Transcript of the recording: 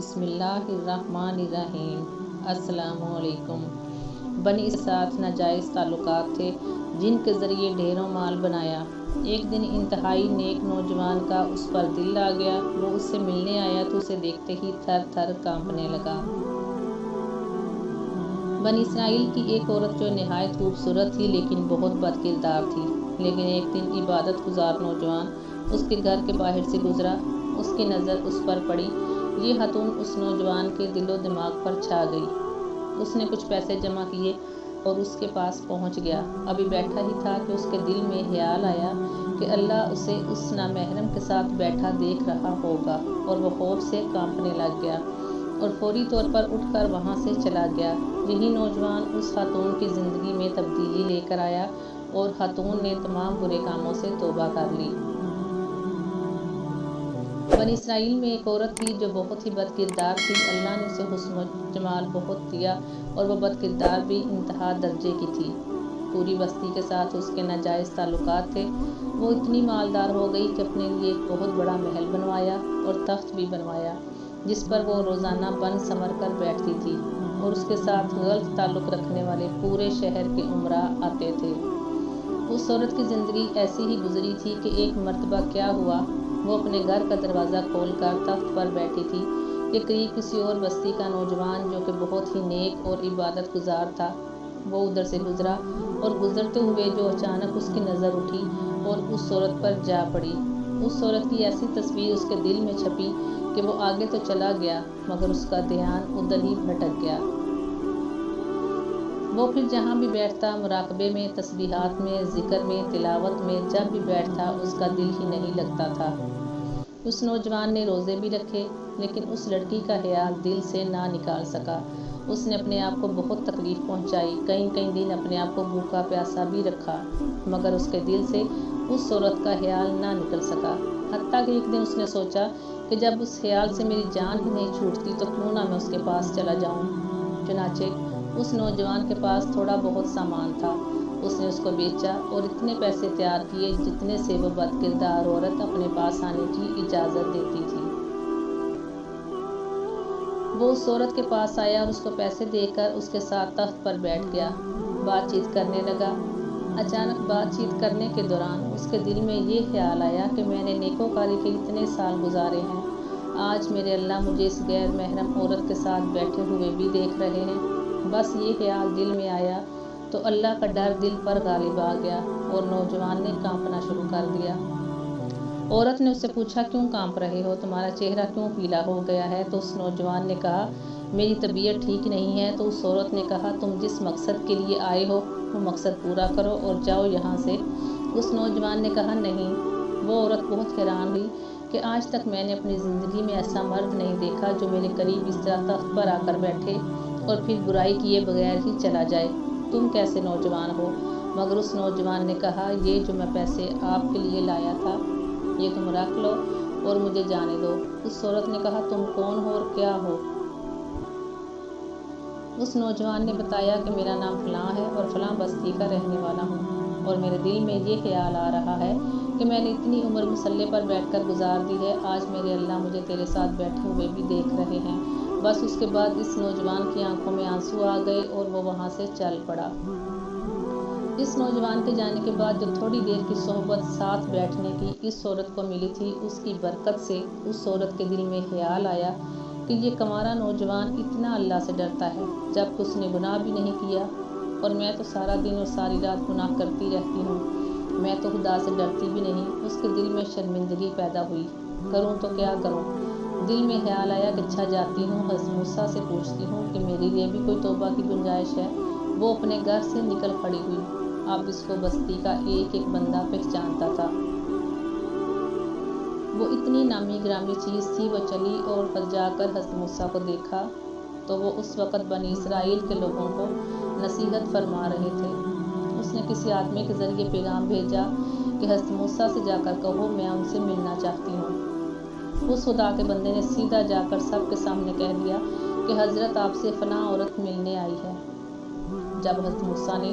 بسم اللہ الرحمن الرحیم۔ السلام علیکم۔ بنی کے ساتھ ناجائز تعلقات تھے جن کے ذریعے ڈھیروں مال بنایا۔ ایک دن انتہائی نیک نوجوان کا اس پر دل آ گیا۔ وہ اس سے ملنے آیا تو اسے دیکھتے ہی تھر تھر کانپنے لگا۔ بنی اسرائیل کی ایک عورت جو نہایت خوبصورت تھی لیکن بہت بد کردار تھی۔ لیکن ایک دن عبادت گزار نوجوان اس کے گھر کے باہر سے گزرا۔ اس کی نظر اس پر پڑی۔ یہ خاتون اس نوجوان کے دل و دماغ پر چھا گئی۔ اس نے کچھ پیسے جمع کیے اور اس کے پاس پہنچ گیا۔ ابھی بیٹھا ہی تھا کہ اس کے دل میں خیال آیا کہ اللہ اسے اس نامحرم کے ساتھ بیٹھا دیکھ رہا ہوگا، اور وہ خوف سے کانپنے لگ گیا اور فوری طور پر اٹھ کر وہاں سے چلا گیا۔ یہی نوجوان اس خاتون کی زندگی میں تبدیلی لے کر آیا اور خاتون نے تمام برے کاموں سے توبہ کر لی۔ بنی اسرائیل میں ایک عورت تھی جو بہت ہی بد کردار تھی۔ اللہ نے اسے حسن و جمال بہت دیا اور وہ بد کردار بھی انتہا درجے کی تھی۔ پوری بستی کے ساتھ اس کے ناجائز تعلقات تھے۔ وہ اتنی مالدار ہو گئی کہ اپنے لیے ایک بہت بڑا محل بنوایا اور تخت بھی بنوایا جس پر وہ روزانہ بن سنور کر بیٹھتی تھی، اور اس کے ساتھ غلط تعلق رکھنے والے پورے شہر کے امراء آتے تھے۔ اس عورت کی زندگی ایسی ہی گزری تھی کہ ایک مرتبہ کیا ہوا، وہ اپنے گھر کا دروازہ کھول کر تخت پر بیٹھی تھی کہ قریب کسی اور بستی کا نوجوان جو کہ بہت ہی نیک اور عبادت گزار تھا، وہ ادھر سے گزرا، اور گزرتے ہوئے جو اچانک اس کی نظر اٹھی اور اس عورت پر جا پڑی۔ اس عورت کی ایسی تصویر اس کے دل میں چھپی کہ وہ آگے تو چلا گیا مگر اس کا دھیان ادھر ہی بھٹک گیا۔ وہ پھر جہاں بھی بیٹھتا، مراقبے میں، تسبیحات میں، ذکر میں، تلاوت میں، جب بھی بیٹھتا اس کا دل ہی نہیں لگتا تھا۔ اس نوجوان نے روزے بھی رکھے لیکن اس لڑکی کا خیال دل سے نہ نکال سکا۔ اس نے اپنے آپ کو بہت تکلیف پہنچائی، کئی دن اپنے آپ کو بھوکا پیاسا بھی رکھا مگر اس کے دل سے اس عورت کا خیال نہ نکل سکا۔ حتیٰ کہ ایک دن اس نے سوچا کہ جب اس خیال سے میری جان ہی نہیں چھوٹتی تو کیوں نہ میں اس کے پاس چلا جاؤں۔ چنانچہ اس نوجوان کے پاس تھوڑا بہت سامان تھا، اس نے اس کو بیچا اور اتنے پیسے تیار کیے جتنے سے وہ بد کردار عورت اپنے پاس آنے کی اجازت دیتی تھی۔ وہ اس عورت کے پاس آیا اور اس کو پیسے دے کر اس کے ساتھ تخت پر بیٹھ گیا، بات چیت کرنے لگا۔ اچانک بات چیت کرنے کے دوران اس کے دل میں یہ خیال آیا کہ میں نے نیکوکاری کے اتنے سال گزارے ہیں، آج میرے اللہ مجھے اس غیر محرم عورت کے ساتھ بیٹھے ہوئے بھی دیکھ رہے ہیں۔ بس یہ خیال دل میں آیا تو اللہ کا ڈر دل پر غالب آ گیا اور نوجوان نے کانپنا شروع کر دیا۔ عورت نے اس سے پوچھا، کیوں کانپ رہے ہو، تمہارا چہرہ کیوں پیلا ہو گیا ہے؟ تو اس نوجوان نے کہا، میری طبیعت ٹھیک نہیں ہے۔ تو اس عورت نے کہا، تم جس مقصد کے لیے آئے ہو وہ مقصد پورا کرو اور جاؤ یہاں سے۔ اس نوجوان نے کہا، نہیں۔ وہ عورت بہت حیران ہوئی کہ آج تک میں نے اپنی زندگی میں ایسا مرد نہیں دیکھا جو میرے قریب اس طرح تخت پر آ کر بیٹھے اور پھر برائی کیے بغیر ہی چلا جائے۔ تم کیسے نوجوان ہو؟ مگر اس نوجوان نے کہا، یہ جو میں پیسے آپ کے لیے لایا تھا یہ تم رکھ لو اور مجھے جانے دو۔ اس عورت نے کہا، تم کون ہو اور کیا ہو؟ اس نوجوان نے بتایا کہ میرا نام فلاں ہے اور فلاں بستی کا رہنے والا ہوں، اور میرے دل میں یہ خیال آ رہا ہے کہ میں نے اتنی عمر مسلح پر بیٹھ کر گزار دی ہے، آج میرے اللہ مجھے تیرے ساتھ بیٹھے ہوئے بھی دیکھ رہے ہیں۔ بس اس کے بعد اس نوجوان کی آنکھوں میں آنسو آ گئے اور وہ وہاں سے چل پڑا۔ اس نوجوان کے جانے کے بعد جو تھوڑی دیر کی صحبت ساتھ بیٹھنے کی اس عورت کو ملی تھی، اس کی برکت سے اس عورت کے دل میں خیال آیا کہ یہ کنوارا نوجوان اتنا اللہ سے ڈرتا ہے جبکہ اس نے گناہ بھی نہیں کیا، اور میں تو سارا دن اور ساری رات گناہ کرتی رہتی ہوں، میں تو خدا سے ڈرتی بھی نہیں۔ اس کے دل میں شرمندگی پیدا ہوئی، کروں تو کیا کروں؟ دل میں خیال آیا کہ اچھا جاتی ہوں، حضرت موسیٰ سے پوچھتی ہوں کہ میرے لیے بھی کوئی توبہ کی گنجائش ہے۔ وہ اپنے گھر سے نکل کھڑی ہوئی۔ اب اس کو بستی کا ایک ایک بندہ پہچانتا تھا۔ وہ اتنی نامی گرامی چیز تھی۔ وہ چلی اور جا کر حضرت موسیٰ کو دیکھا تو وہ اس وقت بنی اسرائیل کے لوگوں کو نصیحت فرما رہے تھے۔ اس نے کسی آدمی کے ذریعے پیغام بھیجا کہ حضرت موسیٰ سے جا کر کہو میں ان سے ملنا چاہتی ہوں۔ اس خدا کے بندے نے سیدھا جا کر سب کے سامنے کہہ دیا کہ حضرت آپ سے فلاں عورت ملنے آئی ہے۔ جب حضرت موسیٰ نے